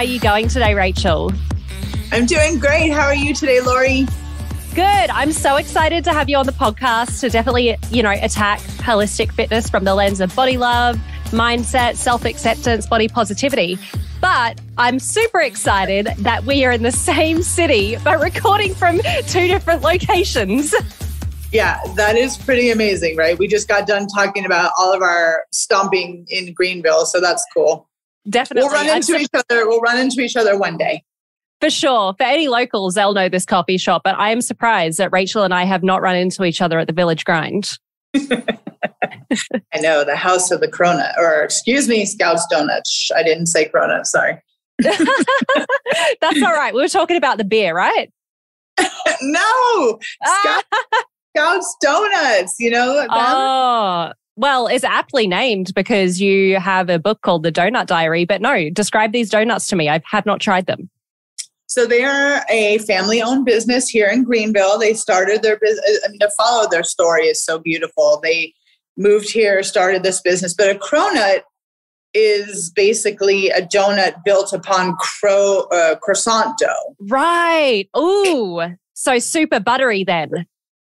are you going today, Rachel? I'm doing great. How are you today, Lori? Good. I'm so excited to have you on the podcast to definitely, attack holistic fitness from the lens of body love, mindset, self-acceptance, body positivity. But I'm super excited that we are in the same city, but recording from two different locations. Yeah, that is pretty amazing, right? We just got done talking about all of our stomping in Greenville, so that's cool. Definitely. We'll run into each other. We'll run into each other one day. For sure. For any locals, they'll know this coffee shop, but I am surprised that Rachel and I have not run into each other at the Village Grind. I know, the house of the Cronut, or excuse me, Scout's Donuts. I didn't say Cronut, sorry. That's all right. We were talking about the beer, right? No, Scout's Donuts, Oh, well, it's aptly named because you have a book called The Doughnut Diary, but no, describe these donuts to me. I have not tried them. So they are a family-owned business here in Greenville. They started their business. I mean, to follow their story is so beautiful. They moved here, started this business. But a cronut is basically a donut built upon croissant dough. Right. Ooh, so super buttery then.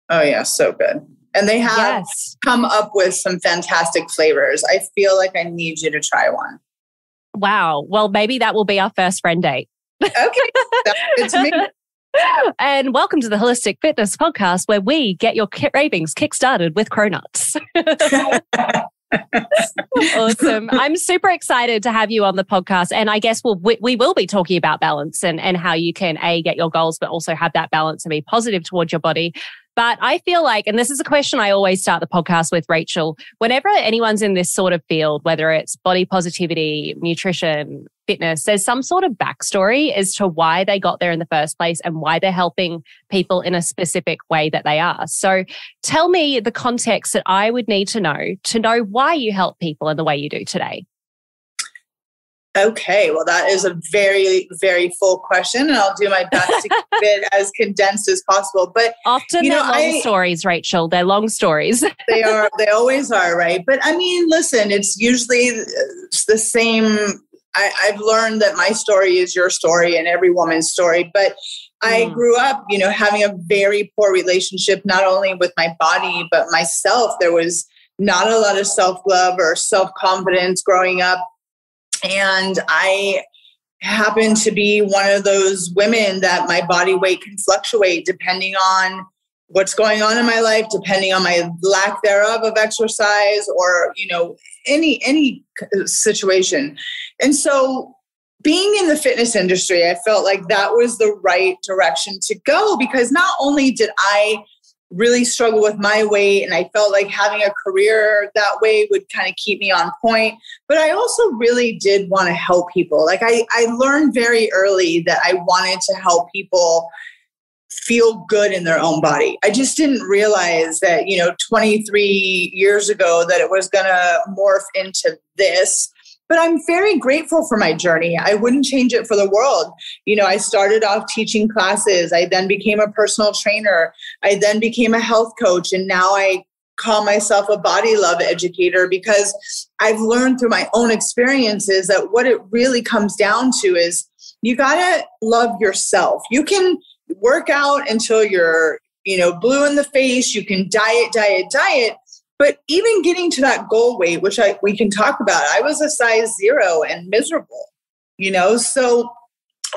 Oh, yeah, so good. And they have come up with some fantastic flavors. I feel like I need you to try one. Wow. Well, maybe that will be our first friend date. Okay, that's good to me. And welcome to the Holistic Fitness Podcast, where we get your cravings kick-started with cronuts. Awesome. I'm super excited to have you on the podcast. And I guess we will be talking about balance and how you can, get your goals, but also have that balance and be positive towards your body. But I feel like, and this is a question I always start the podcast with, Rachel, whenever anyone's in this sort of field, whether it's body positivity, nutrition, fitness, there's some sort of backstory as to why they got there in the first place and why they're helping people in a specific way that they are. So tell me the context that I would need to know why you help people in the way you do today. Okay, well, that is a very, very full question, and I'll do my best to keep it as condensed as possible. But often they're long stories, Rachel. They're long stories. They are. They always are, right? But I mean, listen, it's usually the same. I've learned that my story is your story and every woman's story. But I grew up, having a very poor relationship, not only with my body, but myself. There was not a lot of self-love or self-confidence growing up. And I happen to be one of those women that my body weight can fluctuate depending on what's going on in my life, depending on my lack thereof of exercise or, any situation. And so being in the fitness industry, I felt like that was the right direction to go, because not only did I really struggle with my weight, and I felt like having a career that way would kind of keep me on point, but I also really did want to help people. Like I learned very early that I wanted to help people feel good in their own body. I just didn't realize that, 23 years ago that it was going to morph into this. But I'm very grateful for my journey. I wouldn't change it for the world. I started off teaching classes. I then became a personal trainer. I then became a health coach. And now I call myself a body love educator, because I've learned through my own experiences that what it really comes down to is you got to love yourself. You can work out until you're, blue in the face. You can diet. But even getting to that goal weight, which we can talk about, I was a size 0 and miserable, So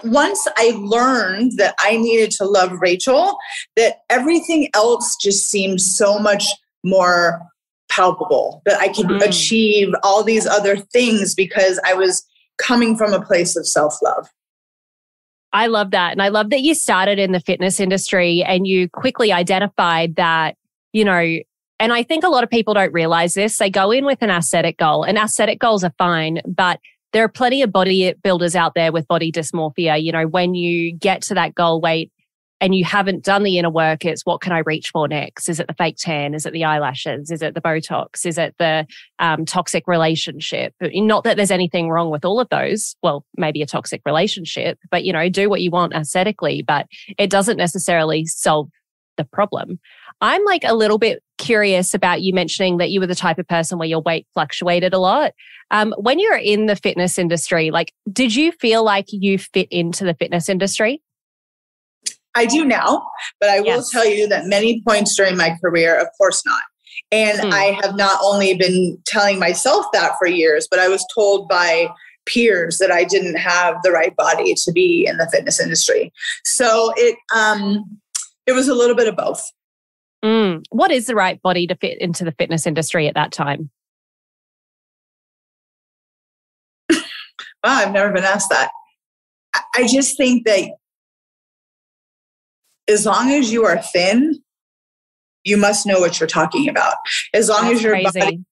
once I learned that I needed to love Rachel, that everything else just seemed so much more palpable, that I could achieve all these other things because I was coming from a place of self-love. I love that. And I love that you started in the fitness industry and you quickly identified that, and I think a lot of people don't realize this. They go in with an aesthetic goal, and aesthetic goals are fine, but there are plenty of bodybuilders out there with body dysmorphia. When you get to that goal weight and you haven't done the inner work, it's what can I reach for next? Is it the fake tan? Is it the eyelashes? Is it the Botox? Is it the toxic relationship? Not that there's anything wrong with all of those. Well, maybe a toxic relationship, but do what you want aesthetically, but it doesn't necessarily solve the problem. I'm like a little bit curious about you mentioning that you were the type of person where your weight fluctuated a lot. When you were in the fitness industry, like, did you feel like you fit into the fitness industry? I do now, but I will tell you that many points during my career, of course not. And I have not only been telling myself that for years, but I was told by peers that I didn't have the right body to be in the fitness industry. So it was a little bit of both. What is the right body to fit into the fitness industry at that time? Wow, I've never been asked that. I just think that as long as you are thin, you must know what you're talking about. As long as your body,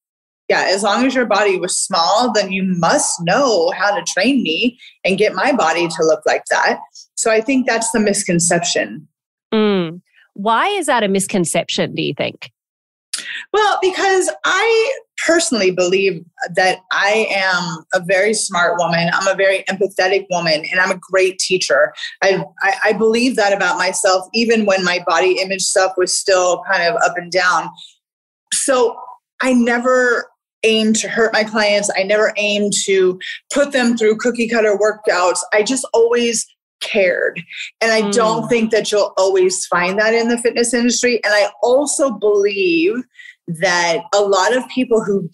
as long as your body was small, then you must know how to train me and get my body to look like that. So I think that's the misconception. Why is that a misconception, do you think? Well, because I personally believe that I am a very smart woman. I'm a very empathetic woman, and I'm a great teacher. I believe that about myself, even when my body image stuff was still kind of up and down. So I never aim to hurt my clients. I never aim to put them through cookie cutter workouts. I just always cared. And I don't think that you'll always find that in the fitness industry. And I also believe that a lot of people who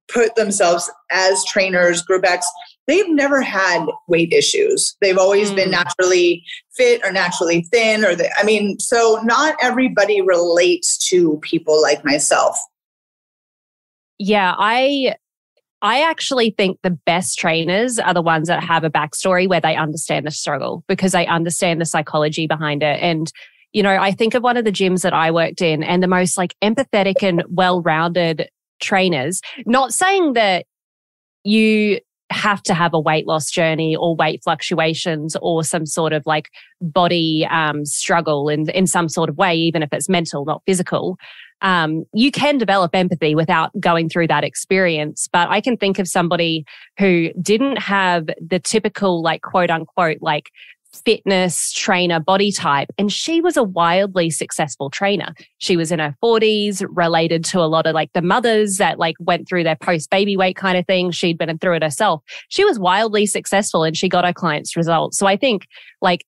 put themselves as trainers, group X, they've never had weight issues. They've always been naturally fit or naturally thin, so not everybody relates to people like myself. Yeah, I actually think the best trainers are the ones that have a backstory where they understand the struggle, because they understand the psychology behind it. And, I think of one of the gyms that I worked in, and the most like empathetic and well-rounded trainers, not saying that you have to have a weight loss journey or weight fluctuations or some sort of like body struggle in some sort of way, even if it's mental, not physical. You can develop empathy without going through that experience. But I can think of somebody who didn't have the typical like quote unquote like fitness trainer body type, and she was a wildly successful trainer. She was in her 40s, related to a lot of like the mothers that like went through their post baby weight kind of thing. She'd been through it herself. She was wildly successful and she got her clients results. So I think like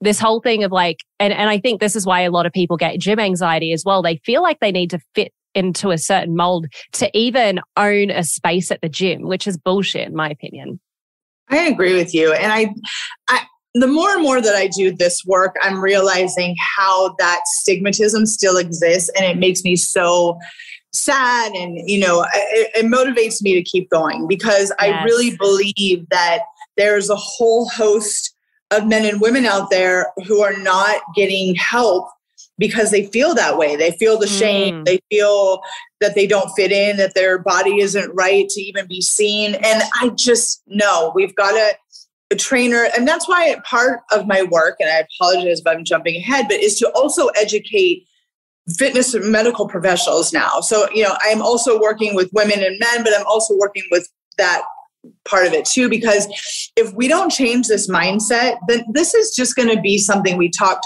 this whole thing of like, and I think this is why a lot of people get gym anxiety as well. They feel like they need to fit into a certain mold to even own a space at the gym, which is bullshit in my opinion. I agree with you. And I the more and more that I do this work, I'm realizing how that stigmatism still exists. And it makes me so sad. And, it motivates me to keep going, because I really believe that there's a whole host of men and women out there who are not getting help because they feel that way. They feel the shame. They feel that they don't fit in, that their body isn't right to even be seen. And I just know we've got a trainer. And that's why part of my work, and I apologize if I'm jumping ahead, but is to also educate fitness and medical professionals now. So, I'm also working with women and men, but I'm also working with that part of it too, because if we don't change this mindset, then this is just going to be something we talk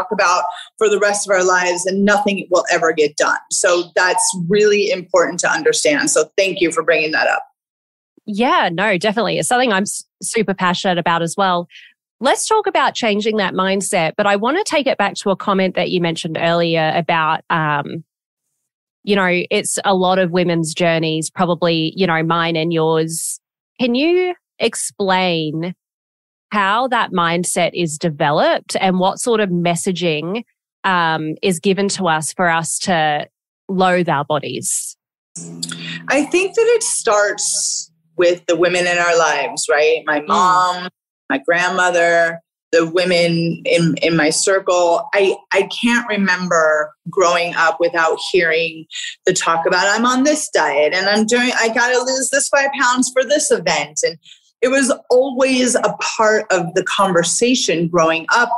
about for the rest of our lives, and nothing will ever get done. So that's really important to understand. So thank you for bringing that up. Yeah, no, definitely. It's something I'm super passionate about as well. Let's talk about changing that mindset, but I want to take it back to a comment that you mentioned earlier about, it's a lot of women's journeys, probably, mine and yours. Can you explain how that mindset is developed and what sort of messaging is given to us for us to loathe our bodies? I think that it starts with the women in our lives, right? My mom, my grandmother, the women in my circle. I can't remember growing up without hearing the talk about I'm on this diet and I got to lose this 5 pounds for this event. And it was always a part of the conversation growing up,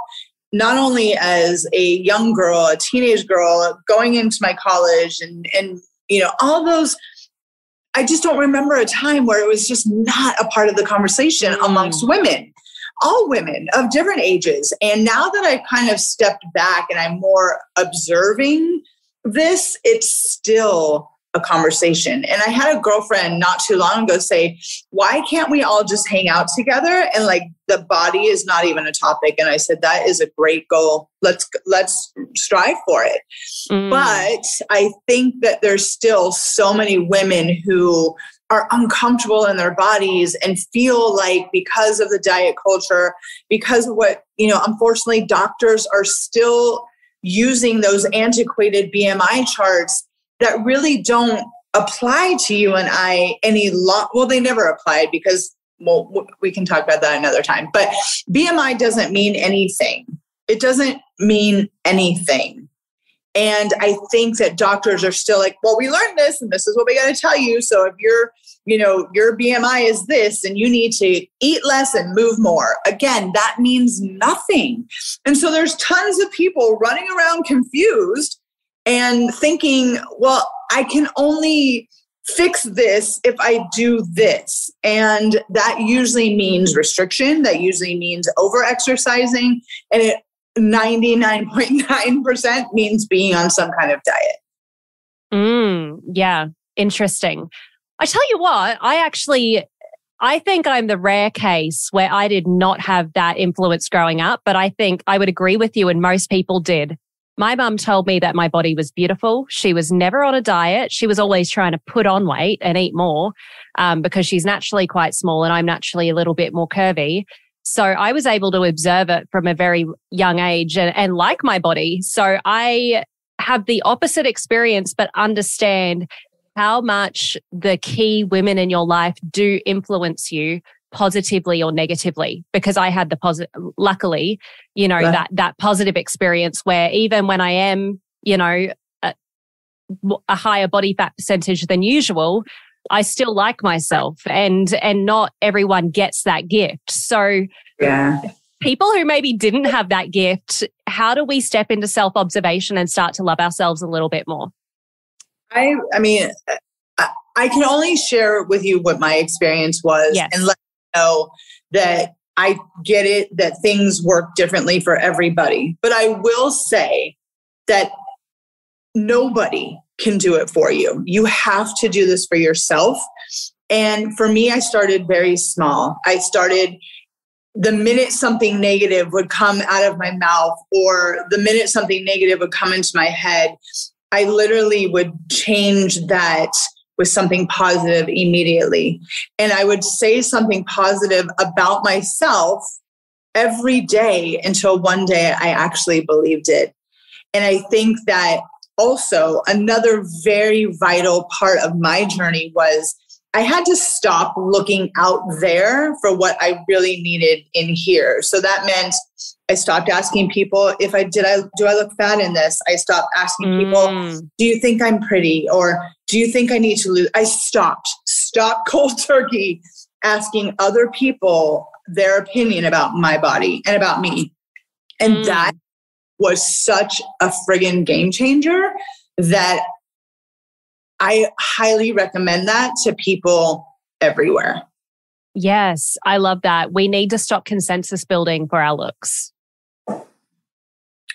not only as a young girl, a teenage girl, going into my college and all those. I just don't remember a time where it was just not a part of the conversation amongst women. All women of different ages. And now that I've kind of stepped back and I'm more observing it's still a conversation. And I had a girlfriend not too long ago say, why can't we all just hang out together? And like the body is not even a topic. And I said, that is a great goal. Let's strive for it. But I think that there's still so many women who are uncomfortable in their bodies and feel like because of the diet culture, because of what, unfortunately doctors are still using those antiquated BMI charts that really don't apply to you and I well, they never applied because, we can talk about that another time, but BMI doesn't mean anything. It doesn't mean anything. And I think that doctors are still like, well, we learned this and this is what we got to tell you. So if your BMI is this and you need to eat less and move more. Again, that means nothing. And so there's tons of people running around confused and thinking, well, I can only fix this if I do this. And that usually means restriction. That usually means over-exercising. And it 99.9% means being on some kind of diet. Yeah, interesting. I tell you what, I think I'm the rare case where I did not have that influence growing up, but I think I would agree with you and most people did. My mum told me that my body was beautiful. She was never on a diet. She was always trying to put on weight and eat more because she's naturally quite small and I'm naturally a little bit more curvy. So I was able to observe it from a very young age and like my body. So I have the opposite experience, but understand how much the key women in your life do influence you positively or negatively, because I had luckily, that positive experience where even when I am, a higher body fat percentage than usual, I still like myself and not everyone gets that gift. So people who maybe didn't have that gift, how do we step into self-observation and start to love ourselves a little bit more? I mean, I can only share with you what my experience was and let you know that I get it, that things work differently for everybody. But I will say that nobody can do it for you. You have to do this for yourself. And for me, I started very small. I started the minute something negative would come out of my mouth or the minute something negative would come into my head, I literally would change that with something positive immediately. And I would say something positive about myself every day until one day I actually believed it. And I think that also another very vital part of my journey was I had to stop looking out there for what I really needed in here. So that meant I stopped asking people do I look fat in this? I stopped asking people, do you think I'm pretty? Or do you think I need to lose? I stopped cold turkey asking other people their opinion about my body and about me. And that was such a friggin' game changer that I highly recommend that to people everywhere. Yes, I love that. We need to stop consensus building for our looks.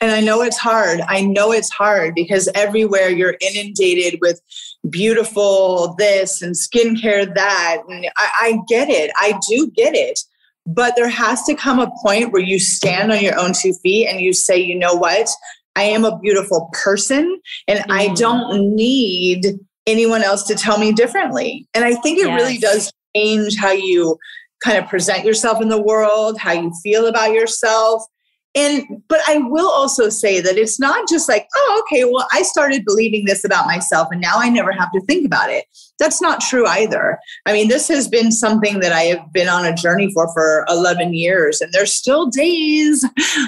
And I know it's hard because everywhere you're inundated with beautiful this and skincare that. And I get it. I do get it. But there has to come a point where you stand on your own 2 feet and you say, you know what? I am a beautiful person and I don't need anyone else to tell me differently. And I think it really does change how you kind of present yourself in the world, how you feel about yourself. But I will also say that it's not just like, oh, okay, well, I started believing this about myself and now I never have to think about it. That's not true either. I mean, this has been something that I have been on a journey for 11 years. And there's still days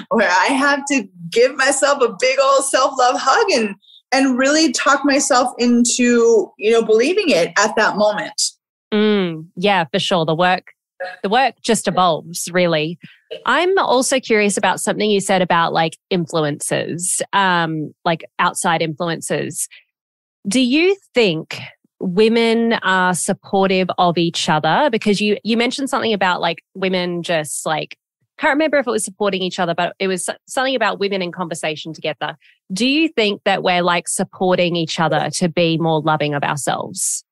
where I have to give myself a big old self-love hug and really talk myself into, believing it at that moment. Yeah, for sure. The work just evolves, really. I'm also curious about something you said about like influencers, like outside influencers. Do you think women are supportive of each other? Because you mentioned something about like women just like can't remember if it was supporting each other, but it was something about women in conversation together. Do you think that we're like supporting each other to be more loving of ourselves?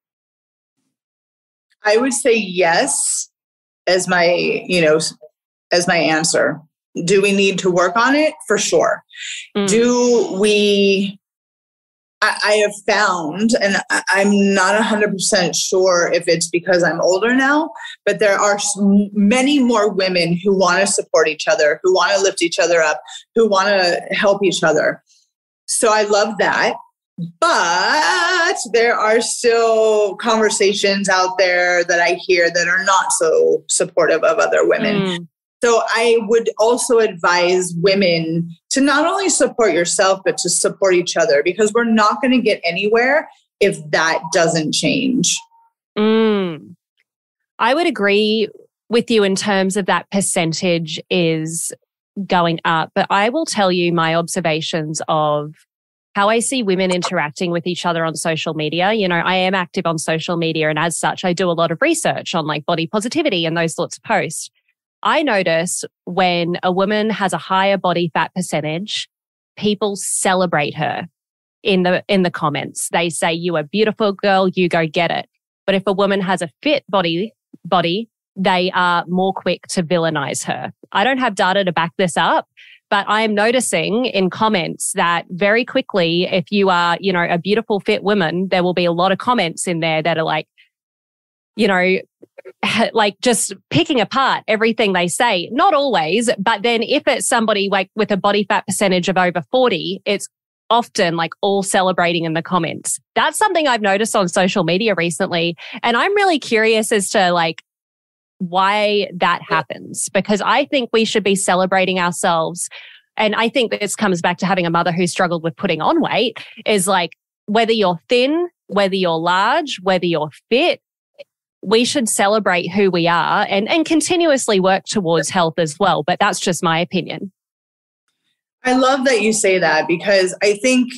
I would say yes as my, as my answer. Do we need to work on it? For sure. Do we, I have found, and I'm not 100% sure if it's because I'm older now, but there are many more women who want to support each other, who want to lift each other up, who want to help each other. So I love that. But there are still conversations out there that I hear that are not so supportive of other women. So I would also advise women to not only support yourself, but to support each other, because we're not going to get anywhere if that doesn't change. I would agree with you in terms of that percentage is going up, but I will tell you my observations of how I see women interacting with each other on social media. I am active on social media, and as such, I do a lot of research on like body positivity and those sorts of posts. I notice when a woman has a higher body fat percentage, people celebrate her in the comments. They say, "You are a beautiful girl, you go get it." But if a woman has a fit body, they are more quick to villainize her. I don't have data to back this up, but I am noticing in comments that very quickly, if you are, a beautiful fit woman, there will be a lot of comments in there that are like, like just picking apart everything they say. Not always, but then if it's somebody like with a body fat percentage of over 40, it's often like all celebrating in the comments. That's something I've noticed on social media recently. And I'm really curious as to like why that happens, because I think we should be celebrating ourselves. And I think this comes back to having a mother who struggled with putting on weight, is like whether you're thin, whether you're large, whether you're fit, we should celebrate who we are and continuously work towards health as well. But that's just my opinion. I love that you say that, because I think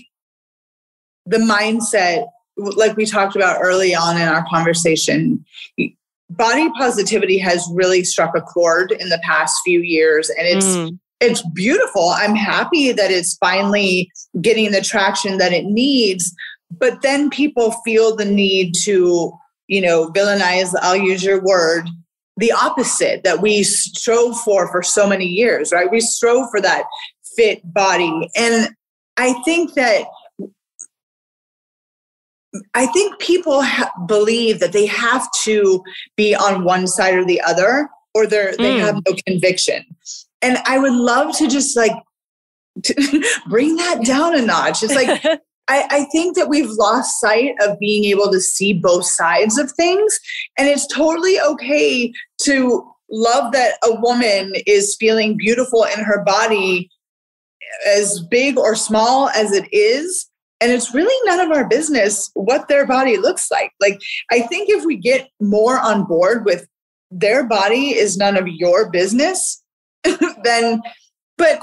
the mindset, like we talked about early on in our conversation, body positivity has really struck a chord in the past few years, and it's beautiful. I'm happy that it's finally getting the traction that it needs, but then people feel the need to, villainize, I'll use your word, the opposite that we strove for so many years, right? We strove for that fit body. And I think people believe that they have to be on one side or the other, or they have no conviction. And I would love to just like to bring that down a notch. It's like, I think that we've lost sight of being able to see both sides of things. And it's totally okay to love that a woman is feeling beautiful in her body, as big or small as it is. And it's really none of our business what their body looks like. Like, I think if we get more on board with their body is none of your business, but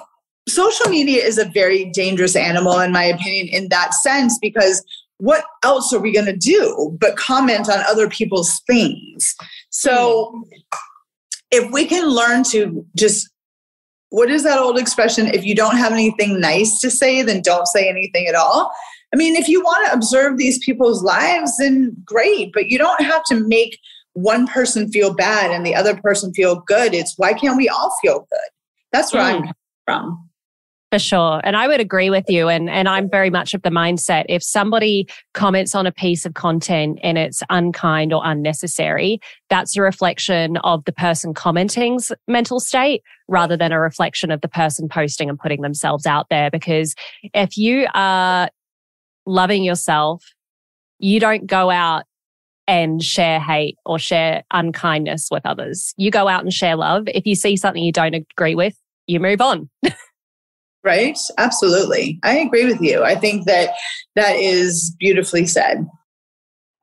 social media is a very dangerous animal, in my opinion, in that sense, because what else are we going to do but comment on other people's things? So if we can learn to just, what is that old expression? If you don't have anything nice to say, then don't say anything at all. I mean, if you want to observe these people's lives, then great, but you don't have to make one person feel bad and the other person feel good. It's why can't we all feel good? That's where I'm coming from. For sure. And I would agree with you. And I'm very much of the mindset, if somebody comments on a piece of content and it's unkind or unnecessary, that's a reflection of the person commenting's mental state rather than a reflection of the person posting and putting themselves out there. Because if you are loving yourself, you don't go out and share hate or share unkindness with others. You go out and share love. If you see something you don't agree with, you move on. Right? Absolutely. I agree with you. I think that is beautifully said.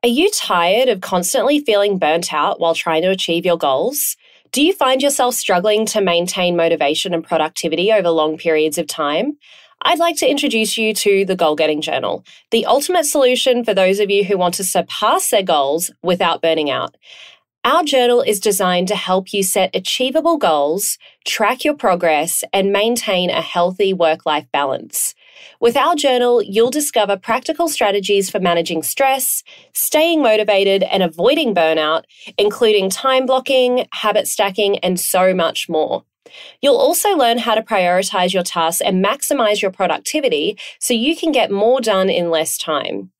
Are you tired of constantly feeling burnt out while trying to achieve your goals? Do you find yourself struggling to maintain motivation and productivity over long periods of time? I'd like to introduce you to the Goal Getting Journal, the ultimate solution for those of you who want to surpass their goals without burning out. Our journal is designed to help you set achievable goals, track your progress, and maintain a healthy work-life balance. With our journal, you'll discover practical strategies for managing stress, staying motivated, and avoiding burnout, including time blocking, habit stacking, and so much more. You'll also learn how to prioritize your tasks and maximize your productivity so you can get more done in less time.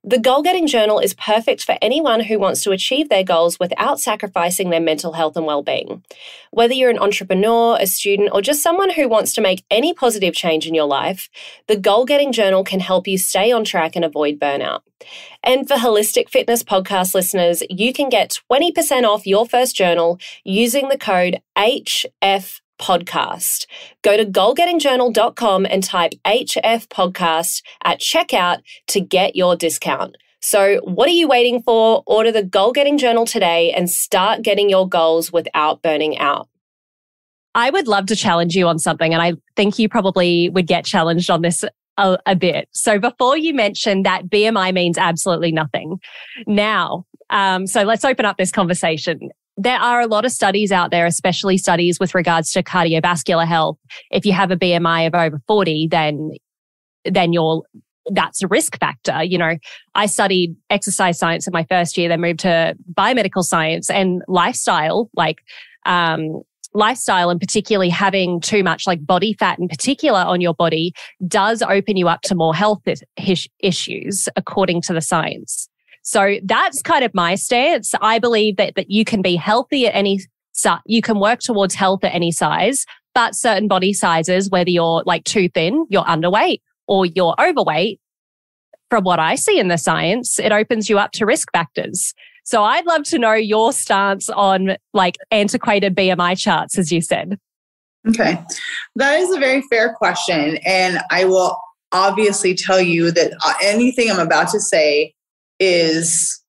The Goal-Getting Journal is perfect for anyone who wants to achieve their goals without sacrificing their mental health and well-being. Whether you're an entrepreneur, a student, or just someone who wants to make any positive change in your life, the Goal-Getting Journal can help you stay on track and avoid burnout. And for Holistic Fitness podcast listeners, you can get 20% off your first journal using the code HFPodcast. Go to goalgettingjournal.com and type HF podcast at checkout to get your discount. So what are you waiting for? Order the Goal Getting Journal today and start getting your goals without burning out. I would love to challenge you on something, and I think you probably would get challenged on this a bit. So before you mentioned that BMI means absolutely nothing. Now, so let's open up this conversation. There are a lot of studies out there, especially studies with regards to cardiovascular health. If you have a BMI of over 40, then that's a risk factor. You know, I studied exercise science in my first year, then moved to biomedical science, and lifestyle, lifestyle and particularly having too much like body fat in particular on your body does open you up to more health issues according to the science. So that's kind of my stance. I believe that you can be healthy at any size, you can work towards health at any size, but certain body sizes, whether you're like too thin, you're underweight, or you're overweight, from what I see in the science, it opens you up to risk factors. So I'd love to know your stance on like antiquated BMI charts, as you said. Okay. That is a very fair question. And I will obviously tell you that anything I'm about to say is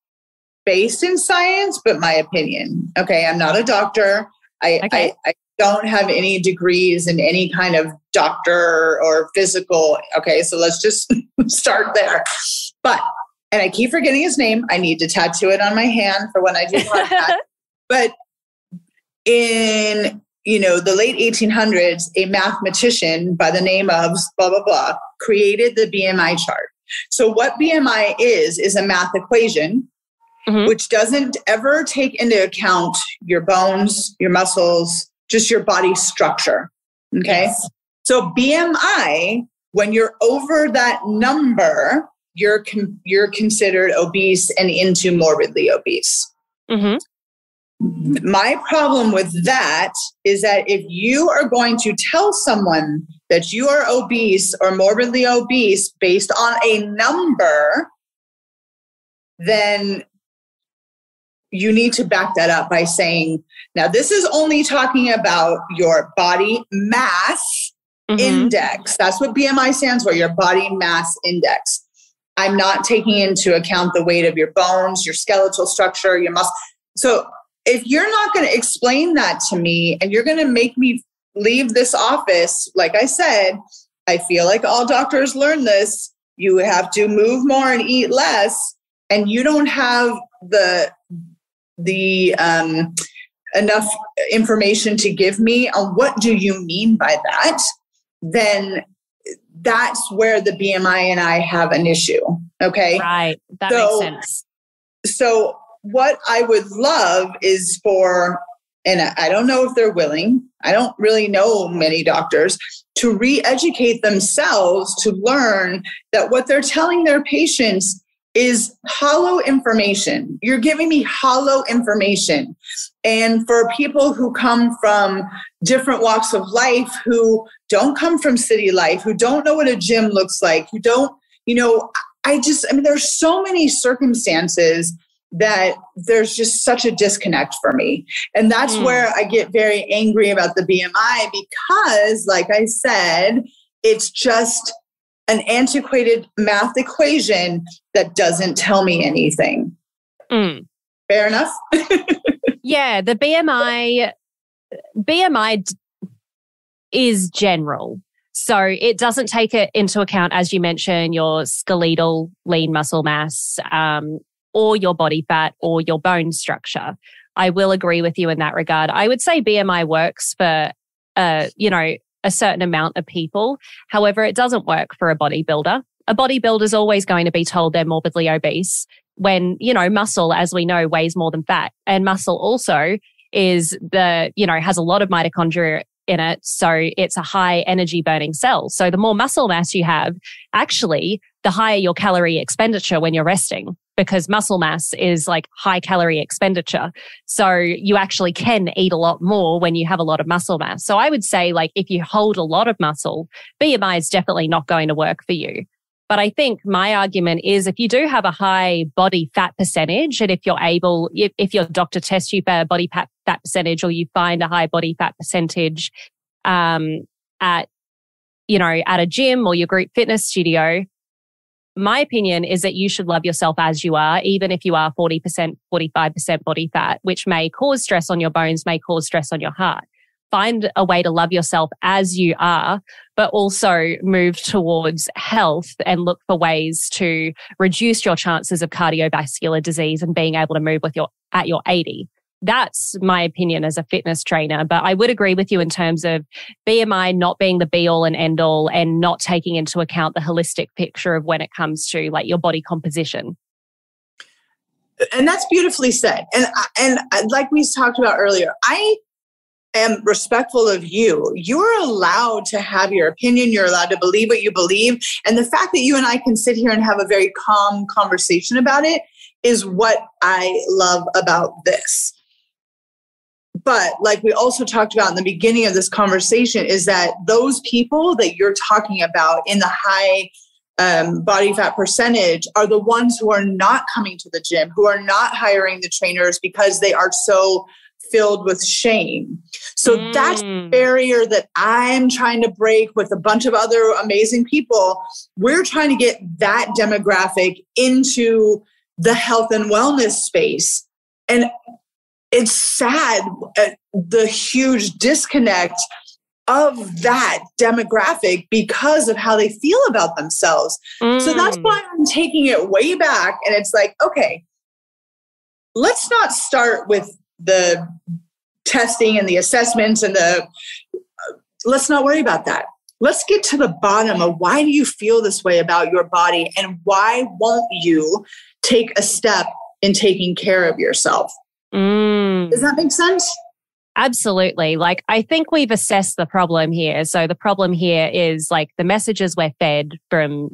based in science, but my opinion. Okay. I'm not a doctor. I don't have any degrees in any kind of doctor or physical. Okay. So let's just start there. And I keep forgetting his name. I need to tattoo it on my hand for when I do podcast. But in, the late 1800s, a mathematician by the name of blah, blah, blah, created the BMI chart. So what BMI is a math equation, which doesn't ever take into account your bones, your muscles, just your body structure. Okay. Yes. So BMI, when you're over that number, you're considered obese and into morbidly obese. My problem with that is that if you are going to tell someone that you are obese or morbidly obese based on a number, then you need to back that up by saying, now this is only talking about your body mass index. That's what BMI stands for, your body mass index. I'm not taking into account the weight of your bones, your skeletal structure, your muscle. So if you're not going to explain that to me and you're going to make me leave this office, like I said, I feel like all doctors learn this. You have to move more and eat less, and you don't have the enough information to give me on what do you mean by that, then that's where the BMI and I have an issue. Okay. Right. That makes sense. So what I would love is and I don't know if they're willing, I don't really know many doctors, to re-educate themselves to learn that what they're telling their patients is hollow information. You're giving me hollow information. And for people who come from different walks of life, who don't come from city life, who don't know what a gym looks like, who don't, there's so many circumstances that there's just such a disconnect for me. And that's where I get very angry about the BMI, because like I said, it's just an antiquated math equation that doesn't tell me anything. Fair enough? Yeah, the BMI is general. So it doesn't take it into account, as you mentioned, your skeletal lean muscle mass, or your body fat or your bone structure. I will agree with you in that regard. I would say BMI works for, a certain amount of people. However, it doesn't work for a bodybuilder. A bodybuilder is always going to be told they're morbidly obese when, muscle, as we know, weighs more than fat. And muscle also is has a lot of mitochondria in it. So it's a high energy burning cell. So the more muscle mass you have, actually, the higher your calorie expenditure when you're resting, because muscle mass is like high calorie expenditure. So you actually can eat a lot more when you have a lot of muscle mass. So I would say, like, if you hold a lot of muscle, BMI is definitely not going to work for you. But I think my argument is if you do have a high body fat percentage, and if you're able, if your doctor tests you for body fat percentage, or you find a high body fat percentage at a gym or your group fitness studio, my opinion is that you should love yourself as you are, even if you are 40%, 45% body fat, which may cause stress on your bones, may cause stress on your heart. Find a way to love yourself as you are, but also move towards health and look for ways to reduce your chances of cardiovascular disease and being able to move at your 80. That's my opinion as a fitness trainer. But I would agree with you in terms of BMI not being the be all and end all, and not taking into account the holistic picture of when it comes to like your body composition. And that's beautifully said. And like we talked about earlier, I am respectful of you. You're allowed to have your opinion. You're allowed to believe what you believe. And the fact that you and I can sit here and have a very calm conversation about it is what I love about this. But like we also talked about in the beginning of this conversation, is that those people that you're talking about in the high body fat percentage are the ones who are not coming to the gym, who are not hiring the trainers because they are so filled with shame. So that's the barrier that I'm trying to break with a bunch of other amazing people. We're trying to get that demographic into the health and wellness space. And it's sad, the huge disconnect of that demographic because of how they feel about themselves. So that's why I'm taking it way back. And it's like, okay, let's not start with the testing and the assessments and let's not worry about that. Let's get to the bottom of why do you feel this way about your body, and why won't you take a step in taking care of yourself? Does that make sense? Absolutely. Like, I think we've assessed the problem here. So the problem here is like the messages we're fed from,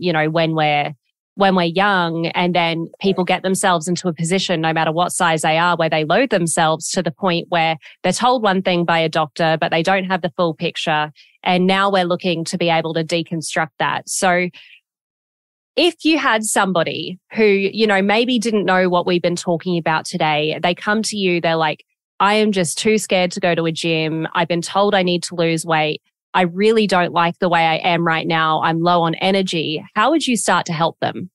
when we're young, and then people get themselves into a position, no matter what size they are, where they load themselves to the point where they're told one thing by a doctor, but they don't have the full picture. And now we're looking to be able to deconstruct that. So if you had somebody who, maybe didn't know what we've been talking about today, they come to you, they're like, I am just too scared to go to a gym. I've been told I need to lose weight. I really don't like the way I am right now. I'm low on energy. How would you start to help them?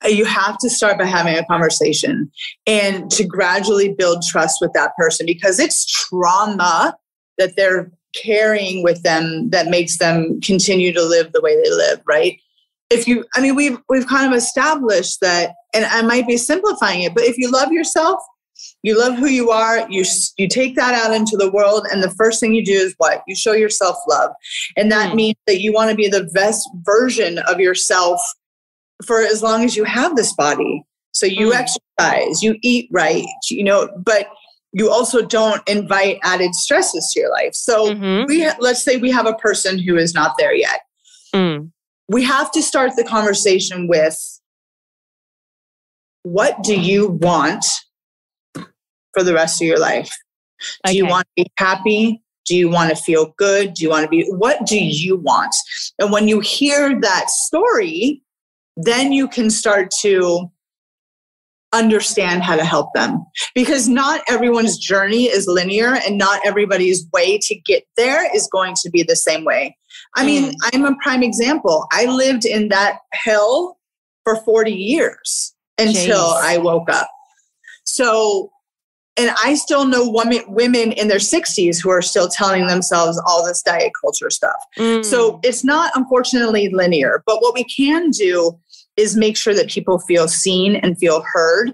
You have to start by having a conversation and to gradually build trust with that person, because it's trauma that they're carrying with them that makes them continue to live the way they live, right? We've kind of established that, and I might be simplifying it, but if you love yourself, you love who you are, you take that out into the world, and the first thing you do is what? You show yourself love. And that means that you want to be the best version of yourself for as long as you have this body. So you exercise, you eat right, but you also don't invite added stresses to your life. So let's say we have a person who is not there yet. We have to start the conversation with, what do you want for the rest of your life? Do you want to be happy? Do you want to feel good? What do you want? And when you hear that story, then you can start to understand how to help them, because not everyone's journey is linear, and not everybody's way to get there is going to be the same way. I'm a prime example. I lived in that hell for 40 years until I woke up. So, and I still know women in their 60s who are still telling themselves all this diet culture stuff. So it's not, unfortunately, linear. But what we can do is make sure that people feel seen and feel heard.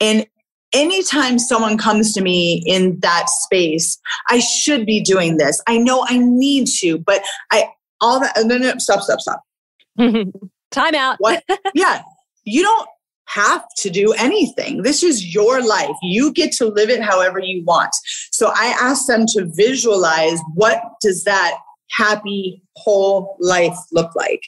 And anytime someone comes to me in that space, I should be doing this. I know I need to, but no, stop. Time out. What? Yeah. You don't have to do anything. This is your life. You get to live it however you want. So I ask them to visualize, what does that happy, whole life look like?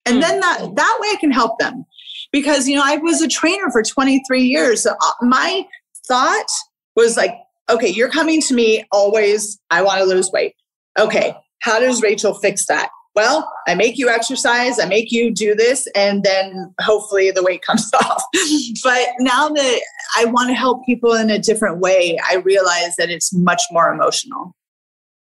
And then that way I can help them. Because, I was a trainer for 23 years. So my thought was like, okay, you're coming to me always, I want to lose weight. Okay, how does Rachel fix that? Well, I make you exercise, I make you do this, and then hopefully the weight comes off. But now that I want to help people in a different way, I realize that it's much more emotional.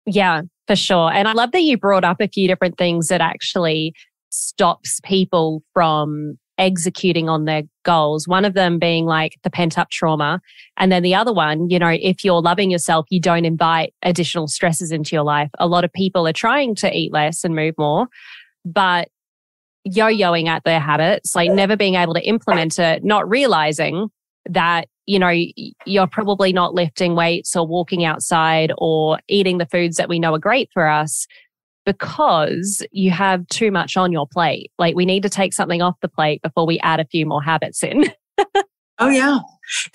Yeah, for sure. And I love that you brought up a few different things that actually stops people from executing on their goals. One of them being like the pent-up trauma. And then the other one, if you're loving yourself, you don't invite additional stresses into your life. A lot of people are trying to eat less and move more, but yo-yoing at their habits, like never being able to implement it, not realizing that, you're probably not lifting weights or walking outside or eating the foods that we know are great for us, because you have too much on your plate. Like, we need to take something off the plate before we add a few more habits in. Oh, yeah.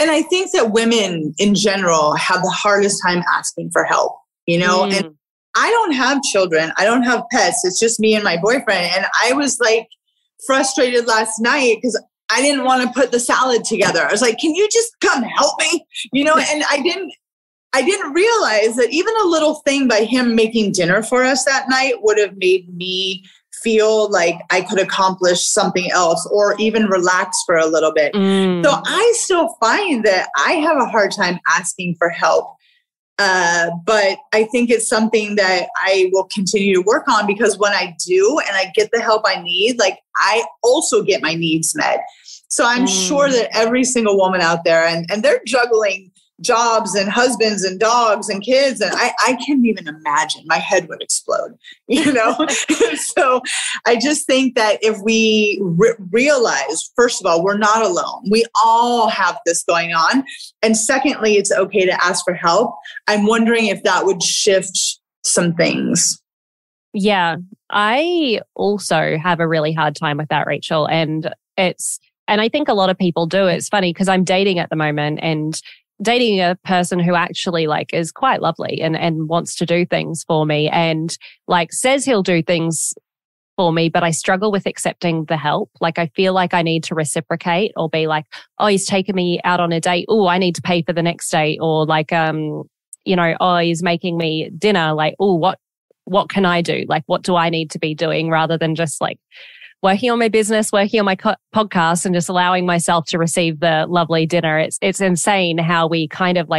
And I think that women in general have the hardest time asking for help, and I don't have children. I don't have pets. It's just me and my boyfriend. And I was like frustrated last night because I didn't want to put the salad together. I was like, can you just come help me? And I didn't realize that even a little thing by him making dinner for us that night would have made me feel like I could accomplish something else or even relax for a little bit. So I still find that I have a hard time asking for help. But I think it's something that I will continue to work on, because when I do and I get the help I need, like, I also get my needs met. So I'm sure that every single woman out there, and they're juggling jobs and husbands and dogs and kids, and I can't even imagine. My head would explode, So I just think that if we realize, first of all, we're not alone. We all have this going on. And secondly, it's okay to ask for help. I'm wondering if that would shift some things. Yeah, I also have a really hard time with that, Rachel. And I think a lot of people do. It's funny because I'm dating at the moment, and dating a person who actually is quite lovely and wants to do things for me, and says he'll do things for me, but I struggle with accepting the help. I feel like I need to reciprocate or be like, oh, he's taken me out on a date. Oh, I need to pay for the next date. Or oh, he's making me dinner. Oh, what can I do? What do I need to be doing, rather than just working on my business, working on my podcast, and just allowing myself to receive the lovely dinner. It's insane how we kind of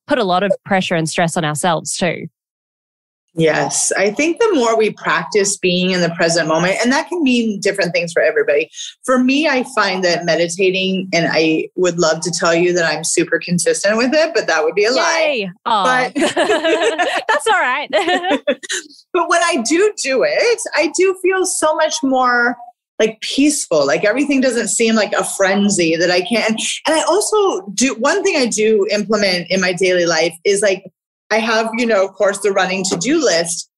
put a lot of pressure and stress on ourselves too. Yes. I think the more we practice being in the present moment, and that can mean different things for everybody. For me, I find that meditating, and I would love to tell you that I'm super consistent with it, but that would be a lie. But that's all right. But when I do it, I do feel so much more peaceful. Everything doesn't seem like a frenzy that I can't. And I also do, one thing I do implement in my daily life is I have, of course, the running to-do list.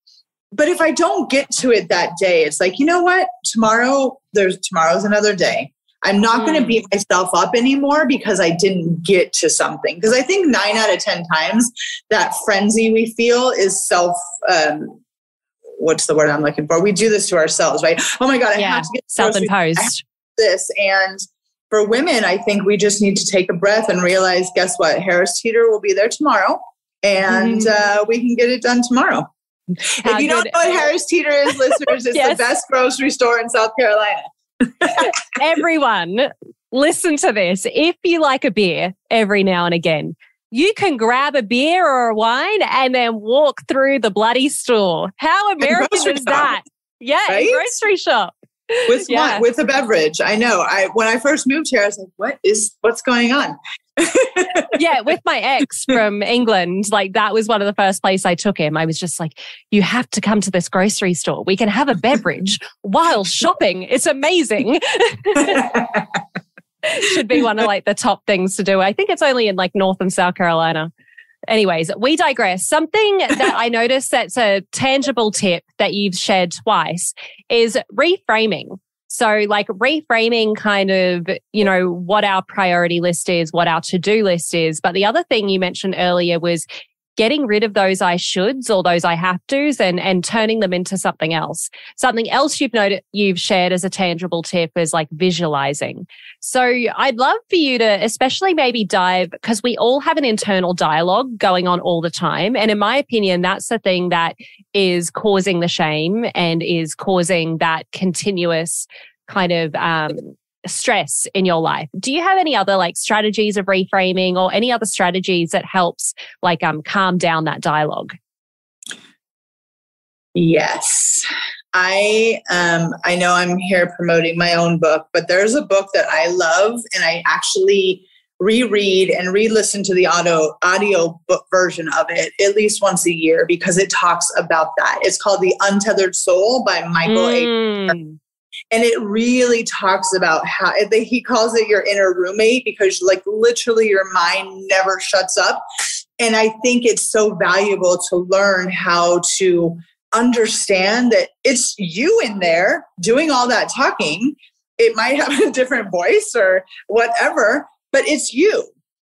But if I don't get to it that day, it's you know what? Tomorrow's another day. I'm not going to beat myself up anymore because I didn't get to something. Because I think 9 out of 10 times that frenzy we feel is what's the word I'm looking for? We do this to ourselves, right? Oh my God, I have to get self-imposed this. And for women, I think we just need to take a breath and realize, guess what? Harris Teeter will be there tomorrow, and we can get it done tomorrow. If you don't know what Harris Teeter is, listeners, it's the best grocery store in South Carolina. Everyone, listen to this. If you like a beer every now and again, you can grab a beer or a wine and then walk through the bloody store. How American is that? Yeah, right? A grocery shop. With a beverage. I know. When I first moved here, I was like, what's going on? Yeah, with my ex from England, that was one of the first places I took him. I was just like, you have to come to this grocery store. We can have a beverage while shopping. It's amazing. Should be one of like the top things to do. I think it's only in like North and South Carolina. Anyways, we digress. Something that I noticed that's a tangible tip that you've shared twice is reframing. So like reframing kind of, what our priority list is, what our to-do list is. But the other thing you mentioned earlier was getting rid of those I shoulds or those I have tos and turning them into something else. Something else you've shared as a tangible tip is like visualizing. So I'd love for you to especially maybe dive, because we all have an internal dialogue going on all the time. And in my opinion, that's the thing that is causing the shame and is causing that continuous kind of stress in your life. Do you have any other like strategies of reframing or any other strategies that helps like calm down that dialogue? Yes. I know I'm here promoting my own book, but there's a book that I love and I actually reread and re-listen to the audio book version of it at least once a year because it talks about that. It's called The Untethered Soul by Michael A. And it really talks about how he calls it your inner roommate because like literally your mind never shuts up. And I think it's so valuable to learn how to understand that it's you in there doing all that talking. It might have a different voice or whatever, but it's you.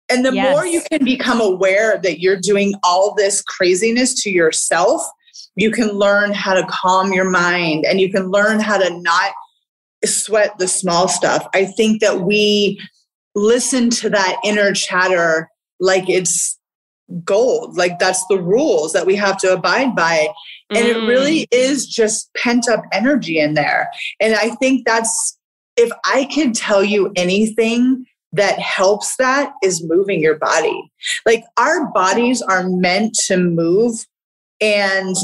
And the more you can become aware that you're doing all this craziness to yourself, you can learn how to calm your mind and you can learn how to not sweat the small stuff. I think that we listen to that inner chatter like it's gold, like that's the rules that we have to abide by. And it really is just pent up energy in there. And I think that's, if I could tell you anything that helps that is moving your body. Like our bodies are meant to move, and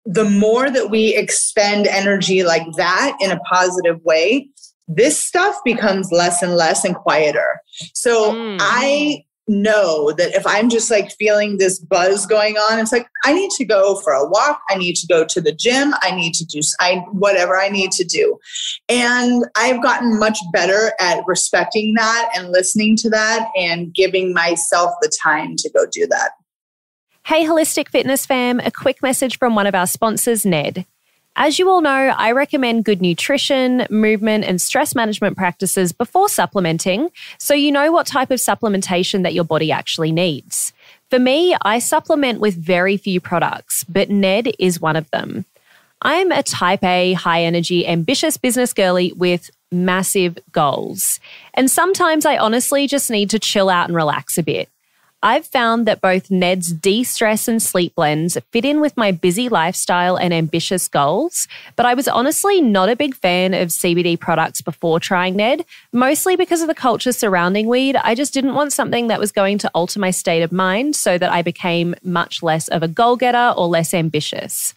the more that we expend energy like that in a positive way, this stuff becomes less and less and quieter. So I know that if I'm just like feeling this buzz going on, it's like, I need to go for a walk. I need to go to the gym. I need to do whatever I need to do. And I've gotten much better at respecting that and listening to that and giving myself the time to go do that. Hey, Holistic Fitness fam, a quick message from one of our sponsors, Ned. As you all know, I recommend good nutrition, movement, and stress management practices before supplementing, so you know what type of supplementation that your body actually needs. For me, I supplement with very few products, but Ned is one of them. I'm a type A, high-energy, ambitious business girly with massive goals. And sometimes I honestly just need to chill out and relax a bit. I've found that both Ned's de-stress and sleep blends fit in with my busy lifestyle and ambitious goals, but I was honestly not a big fan of CBD products before trying Ned, mostly because of the culture surrounding weed. I just didn't want something that was going to alter my state of mind so that I became much less of a goal-getter or less ambitious.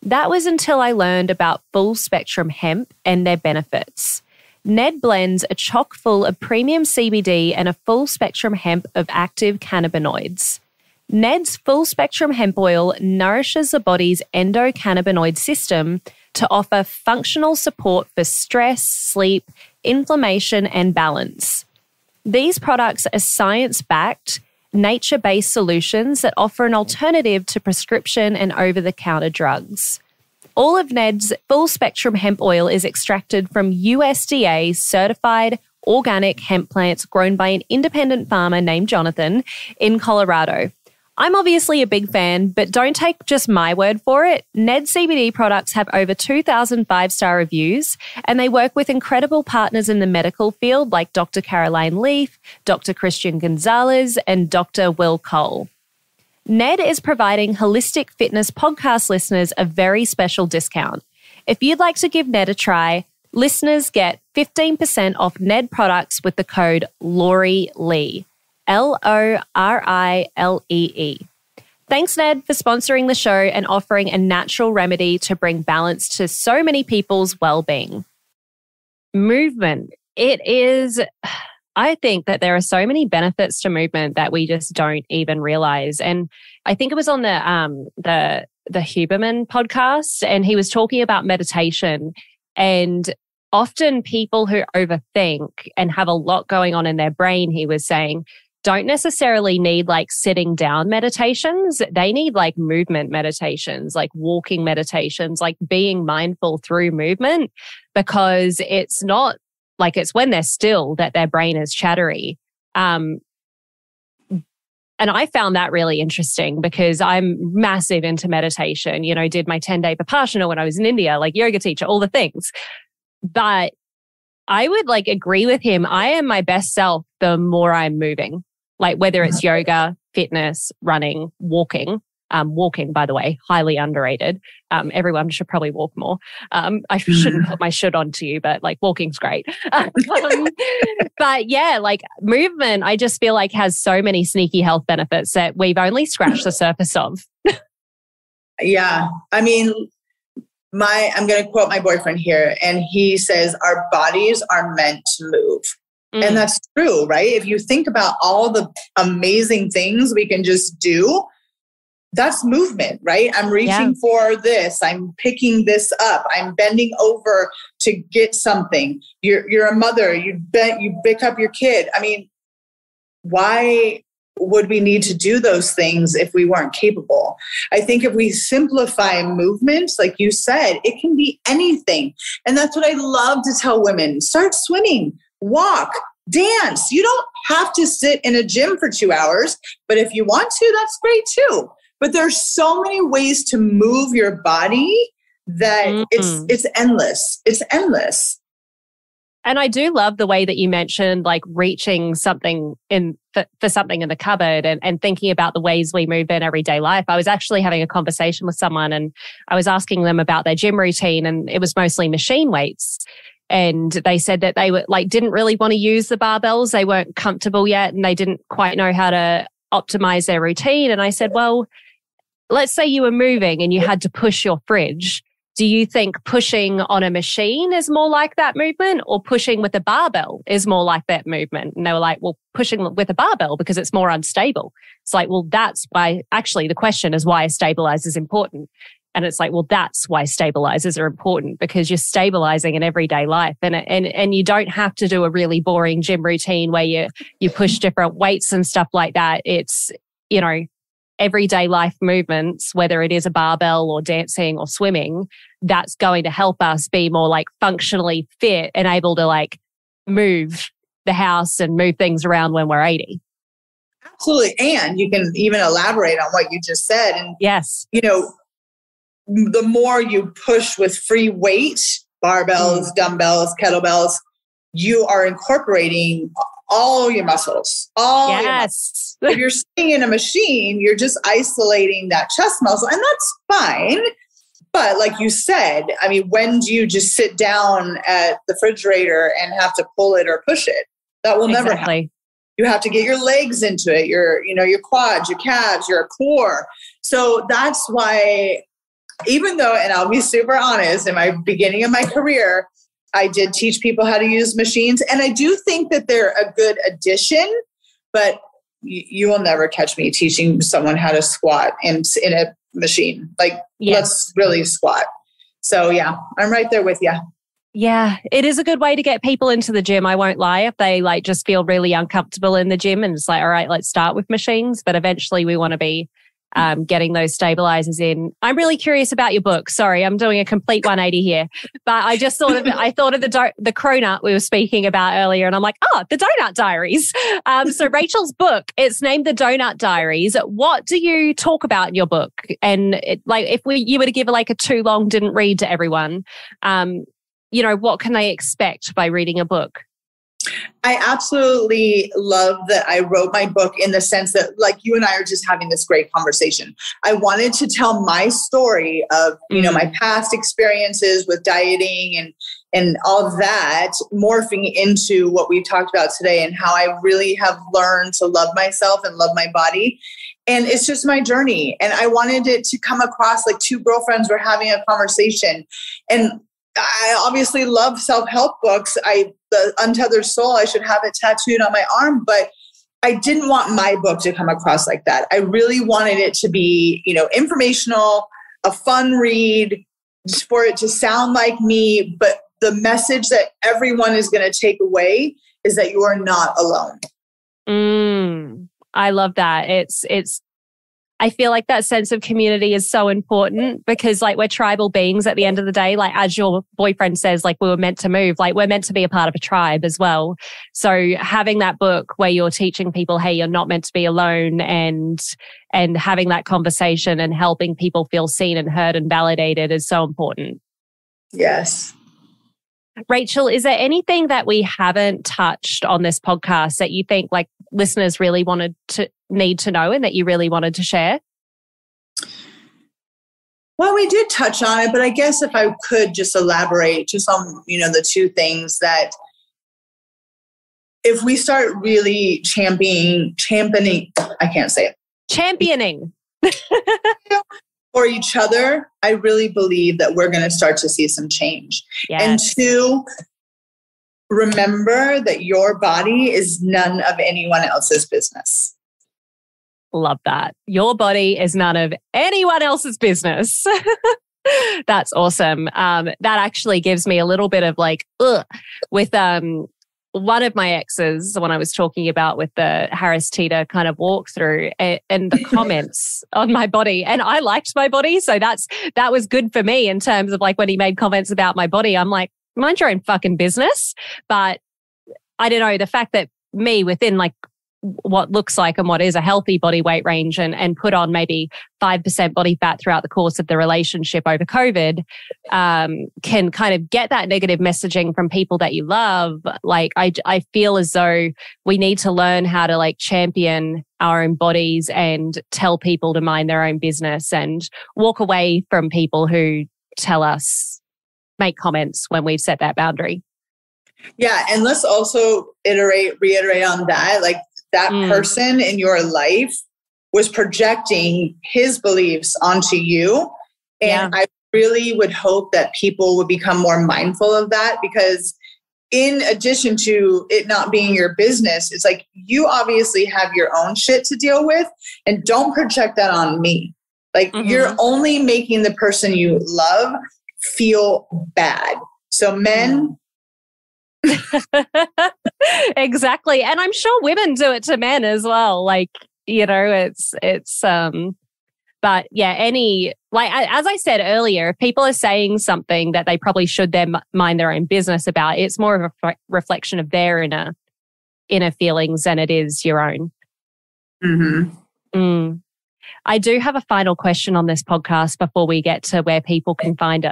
That was until I learned about full spectrum hemp and their benefits. Ned blends are chock full of premium CBD and a full spectrum hemp of active cannabinoids. Ned's full spectrum hemp oil nourishes the body's endocannabinoid system to offer functional support for stress, sleep, inflammation, and balance. These products are science-backed, nature-based solutions that offer an alternative to prescription and over-the-counter drugs. All of Ned's full spectrum hemp oil is extracted from USDA certified organic hemp plants grown by an independent farmer named Jonathan in Colorado. I'm obviously a big fan, but don't take just my word for it. Ned CBD products have over 2,000 five-star reviews, and they work with incredible partners in the medical field like Dr. Caroline Leaf, Dr. Christian Gonzalez, and Dr. Will Cole. Ned is providing Holistic Fitness podcast listeners a very special discount. If you'd like to give Ned a try, listeners get 15% off Ned products with the code Lori Lee, LORILEE. Thanks, Ned, for sponsoring the show and offering a natural remedy to bring balance to so many people's well-being. Movement. It is... I think that there are so many benefits to movement that we just don't even realize. And I think it was on the Huberman podcast, and he was talking about meditation. And often people who overthink and have a lot going on in their brain, he was saying, don't necessarily need like sitting down meditations. They need like movement meditations, like walking meditations, like being mindful through movement, because it's not like it's when they're still that their brain is chattery. And I found that really interesting because I'm massive into meditation, you know, did my 10-day Vipassana when I was in India, like yoga teacher, all the things. But I would like agree with him. I am my best self the more I'm moving. Like whether it's yoga, fitness, running, walking. Walking, by the way, highly underrated. Everyone should probably walk more. I shouldn't put my shit onto you, but like walking's great. But yeah, like movement, I just feel like has so many sneaky health benefits that we've only scratched the surface of. Yeah. I mean, I'm going to quote my boyfriend here, and he says, our bodies are meant to move. And that's true, right? If you think about all the amazing things we can just do, that's movement, right? I'm reaching for this. I'm picking this up. I'm bending over to get something. You're a mother. You pick up your kid. I mean, why would we need to do those things if we weren't capable? I think if we simplify movements, like you said, it can be anything. And that's what I love to tell women. Start swimming, walk, dance. You don't have to sit in a gym for 2 hours, but if you want to, that's great too. But there's so many ways to move your body that it's endless. It's endless. And I do love the way that you mentioned like reaching something for something in the cupboard and thinking about the ways we move in everyday life. I was actually having a conversation with someone and I was asking them about their gym routine, and it was mostly machine weights. And they said that they were like didn't really want to use the barbells. They weren't comfortable yet and they didn't quite know how to optimize their routine. And I said, well, let's say you were moving and you had to push your fridge. Do you think pushing on a machine is more like that movement, or pushing with a barbell is more like that movement? And they were like, well, pushing with a barbell because it's more unstable. It's like, well, that's why actually the question is why a stabilizer is important. And it's like, well, that's why stabilizers are important, because you're stabilizing in everyday life. And you don't have to do a really boring gym routine where you push different weights and stuff like that. It's, you know, everyday life movements, whether it is a barbell or dancing or swimming, that's going to help us be more like functionally fit and able to like move the house and move things around when we're 80. Absolutely. And you can even elaborate on what you just said. And yes, you know, the more you push with free weight, barbells, dumbbells, kettlebells, you are incorporating all your muscles. Your muscles. If you're sitting in a machine, you're just isolating that chest muscle, and that's fine. But like you said, I mean, when do you just sit down at the refrigerator and have to pull it or push it? That will never happen. You have to get your legs into it, your quads, your calves, your core. So that's why, even though, and I'll be super honest, in my beginning of my career, I did teach people how to use machines. And I do think that they're a good addition, but you will never catch me teaching someone how to squat in a machine. Like, let's really squat. So yeah, I'm right there with you. Yeah, it is a good way to get people into the gym. I won't lie. If they like just feel really uncomfortable in the gym and it's like, all right, let's start with machines. But eventually we want to be getting those stabilizers in. I'm really curious about your book. Sorry, I'm doing a complete 180 here. But I just thought of the cronut we were speaking about earlier. And I'm like, the Doughnut Diaries. So Rachel's book, it's named the Doughnut Diaries. What do you talk about in your book? And if you were to give like a too long didn't read to everyone, what can they expect by reading a book? I absolutely love that I wrote my book in the sense that, like, you and I are just having this great conversation. I wanted to tell my story of, my past experiences with dieting and all of that, morphing into what we've talked about today and how I really have learned to love myself and love my body. And it's just my journey. And I wanted it to come across like two girlfriends were having a conversation. And I obviously love self-help books. The Untethered Soul, I should have it tattooed on my arm, but I didn't want my book to come across like that. I really wanted it to be, informational, a fun read, for it to sound like me, but the message that everyone is going to take away is that you are not alone. I love that. I feel like that sense of community is so important because like we're tribal beings at the end of the day. Like as your boyfriend says, like we were meant to move, like we're meant to be a part of a tribe as well. So having that book where you're teaching people, hey, you're not meant to be alone and having that conversation and helping people feel seen and heard and validated is so important. Yes. Rachel, is there anything that we haven't touched on this podcast that you think like listeners really need to know and that you really wanted to share? Well, we did touch on it, but I guess if I could just elaborate just on, the two things that if we start really championing, I can't say it. Championing. For each other, I really believe that we're going to start to see some change. Yes. And two, remember that your body is none of anyone else's business. Love that. Your body is none of anyone else's business. That's awesome. That actually gives me a little bit of like, with one of my exes, when I was talking about with the Harris Teeter kind of walkthrough and the comments on my body, and I liked my body. So that was good for me in terms of like when he made comments about my body, I'm like, mind your own fucking business. But I don't know, the fact that me within like what looks like and what is a healthy body weight range and put on maybe 5% body fat throughout the course of the relationship over COVID can kind of get that negative messaging from people that you love. Like I feel as though we need to learn how to like champion our own bodies and tell people to mind their own business and walk away from people who tell us, make comments when we've set that boundary. Yeah. And let's also reiterate on that. Like, that person in your life was projecting his beliefs onto you. And I really would hope that people would become more mindful of that, because in addition to it not being your business, it's like you obviously have your own shit to deal with, and don't project that on me. Like you're only making the person you love feel bad. So men, exactly. And I'm sure women do it to men as well. Like, but yeah, as I said earlier, if people are saying something that they probably should then mind their own business about, it's more of a reflection of their inner feelings than it is your own. I do have a final question on this podcast before we get to where people can find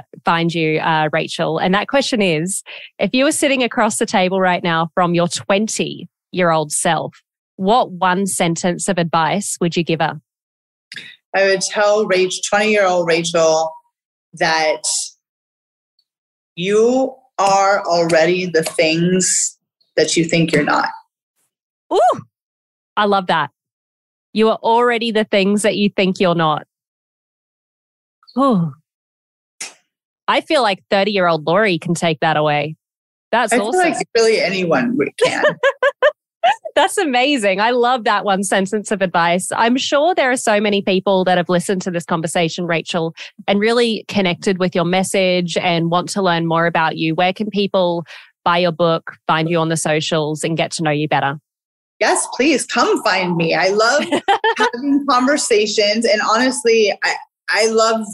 you, Rachel. And that question is, if you were sitting across the table right now from your 20-year-old self, what one sentence of advice would you give her? I would tell 20-year-old Rachel that you are already the things that you think you're not. Ooh, I love that. You are already the things that you think you're not. Ooh. I feel like 30-year-old Lori can take that away. That's awesome. I feel like really anyone can. That's amazing. I love that one sentence of advice. I'm sure there are so many people that have listened to this conversation, Rachel, and really connected with your message and want to learn more about you. Where can people buy your book, find you on the socials, and get to know you better? Yes, please come find me. I love having conversations, and honestly, I love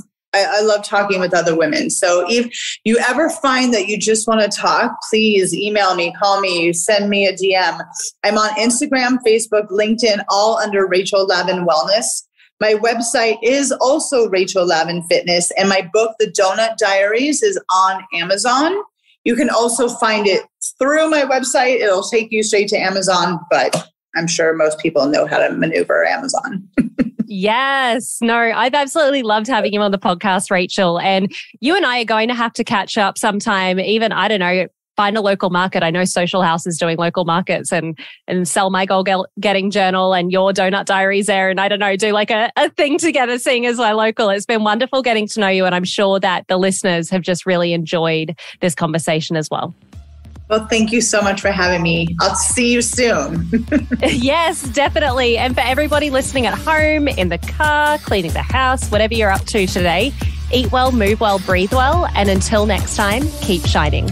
talking with other women. So if you ever find that you just want to talk, please email me, call me, send me a DM. I'm on Instagram, Facebook, LinkedIn, all under Rachel Lavin Wellness. My website is also Rachel Lavin Fitness, and my book, The Doughnut Diaries, is on Amazon. You can also find it through my website. It'll take you straight to Amazon, but I'm sure most people know how to maneuver Amazon. Yes. No, I've absolutely loved having you on the podcast, Rachel. And you and I are going to have to catch up sometime, even, I don't know, find a local market. I know Social House is doing local markets and sell my goal-getting journal and your Doughnut Diaries there. And I don't know, do like a thing together, seeing as we're local. It's been wonderful getting to know you. And I'm sure that the listeners have just really enjoyed this conversation as well. Well, thank you so much for having me. I'll see you soon. Yes, definitely. And for everybody listening at home, in the car, cleaning the house, whatever you're up to today, eat well, move well, breathe well. And until next time, keep shining.